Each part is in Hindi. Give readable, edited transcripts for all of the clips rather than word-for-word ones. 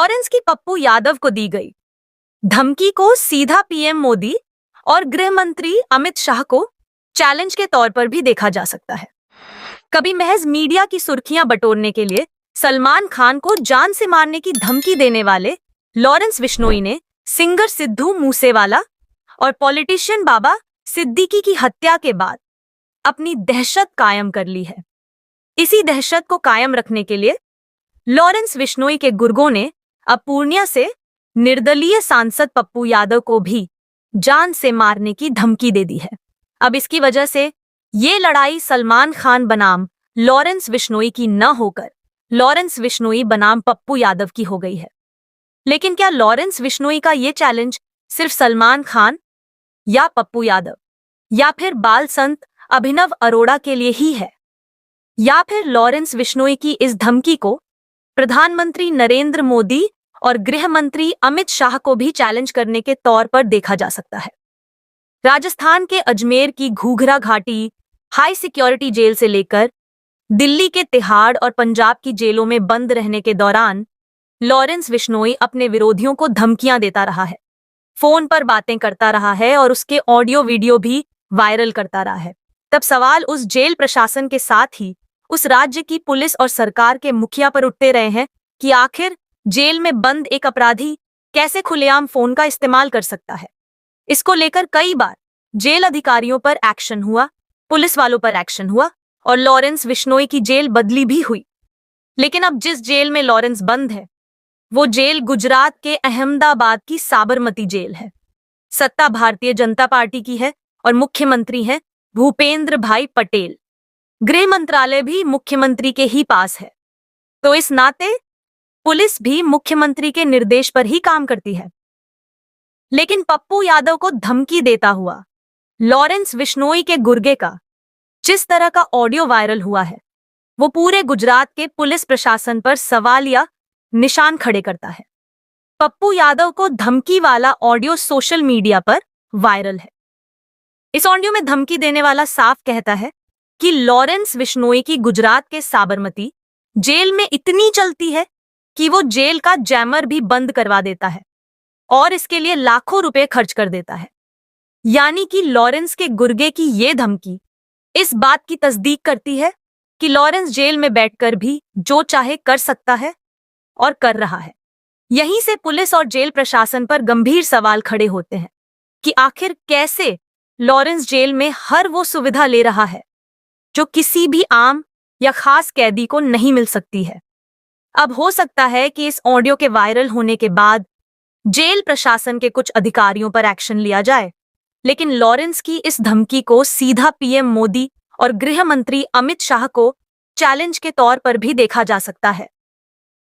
लॉरेंस की पप्पू यादव को दी गई धमकी को सीधा पीएम मोदी और गृह मंत्री अमित शाह को चैलेंज के तौर पर भी देखा जा सकता है। कभी महज मीडिया की सुर्खियां बटोरने के लिए सलमान खान को जान से मारने की धमकी देने वाले लॉरेंस बिश्नोई ने सिंगर सिद्धू मूसेवाला और पॉलिटिशियन बाबा सिद्दीकी की हत्या के बाद अपनी दहशत कायम कर ली है। इसी दहशत को कायम रखने के लिए लॉरेंस बिश्नोई के गुर्गों ने अब पूर्णिया से निर्दलीय सांसद पप्पू यादव को भी जान से मारने की धमकी दे दी है। अब इसकी वजह से ये लड़ाई सलमान खान बनाम लॉरेंस बिश्नोई की न होकर लॉरेंस बिश्नोई बनाम पप्पू यादव की हो गई है। लेकिन क्या लॉरेंस बिश्नोई का ये चैलेंज सिर्फ सलमान खान या पप्पू यादव या फिर बाल संत अभिनव अरोड़ा के लिए ही है, या फिर लॉरेंस बिश्नोई की इस धमकी को प्रधानमंत्री नरेंद्र मोदी और गृह मंत्री अमित शाह को भी चैलेंज करने के तौर पर देखा जा सकता है। राजस्थान के अजमेर की घूघरा घाटी हाई सिक्योरिटी जेल से लेकर दिल्ली के तिहाड़ और पंजाब की जेलों में बंद रहने के दौरान लॉरेंस बिश्नोई अपने विरोधियों को धमकियां देता रहा है, फोन पर बातें करता रहा है और उसके ऑडियो वीडियो भी वायरल करता रहा है। तब सवाल उस जेल प्रशासन के साथ ही उस राज्य की पुलिस और सरकार के मुखिया पर उठते रहे हैं कि आखिर जेल में बंद एक अपराधी कैसे खुलेआम फोन का इस्तेमाल कर सकता है। इसको लेकर कई बार जेल अधिकारियों पर एक्शन हुआ, पुलिस वालों पर एक्शन हुआ और लॉरेंस बिश्नोई की जेल बदली भी हुई। लेकिन अब जिस जेल में लॉरेंस बंद है वो जेल गुजरात के अहमदाबाद की साबरमती जेल है। सत्ता भारतीय जनता पार्टी की है और मुख्यमंत्री हैं भूपेंद्र भाई पटेल। गृह मंत्रालय भी मुख्यमंत्री के ही पास है, तो इस नाते पुलिस भी मुख्यमंत्री के निर्देश पर ही काम करती है। लेकिन पप्पू यादव को धमकी देता हुआ लॉरेंस बिश्नोई के गुर्गे का जिस तरह का ऑडियो वायरल हुआ है वो पूरे गुजरात के पुलिस प्रशासन पर सवालिया निशान खड़े करता है। पप्पू यादव को धमकी वाला ऑडियो सोशल मीडिया पर वायरल है। इस ऑडियो में धमकी देने वाला साफ कहता है कि लॉरेंस बिश्नोई की गुजरात के साबरमती जेल में इतनी चलती है कि वो जेल का जैमर भी बंद करवा देता है और इसके लिए लाखों रुपए खर्च कर देता है। यानी कि लॉरेंस के गुर्गे की ये धमकी इस बात की तस्दीक करती है कि लॉरेंस जेल में बैठकर भी जो चाहे कर सकता है और कर रहा है। यहीं से पुलिस और जेल प्रशासन पर गंभीर सवाल खड़े होते हैं कि आखिर कैसे लॉरेंस जेल में हर वो सुविधा ले रहा है जो किसी भी आम या खास कैदी को नहीं मिल सकती है। अब हो सकता है कि इस ऑडियो के वायरल होने के बाद जेल प्रशासन के कुछ अधिकारियों पर एक्शन लिया जाए, लेकिन लॉरेंस की इस धमकी को सीधा पीएम मोदी और गृह मंत्री अमित शाह को चैलेंज के तौर पर भी देखा जा सकता है,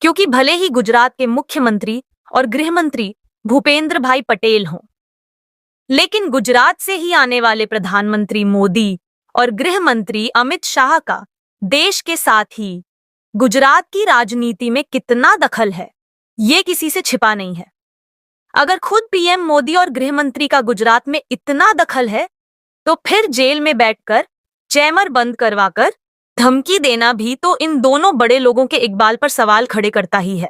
क्योंकि भले ही गुजरात के मुख्यमंत्री और गृह मंत्री भूपेंद्र भाई पटेल हों, लेकिन गुजरात से ही आने वाले प्रधानमंत्री मोदी और गृह मंत्री अमित शाह का देश के साथ ही गुजरात की राजनीति में कितना दखल है ये किसी से छिपा नहीं है। अगर खुद पीएम मोदी और गृह मंत्री का गुजरात में इतना दखल है तो फिर जेल में बैठकर जैमर बंद करवाकर धमकी देना भी तो इन दोनों बड़े लोगों के इकबाल पर सवाल खड़े करता ही है।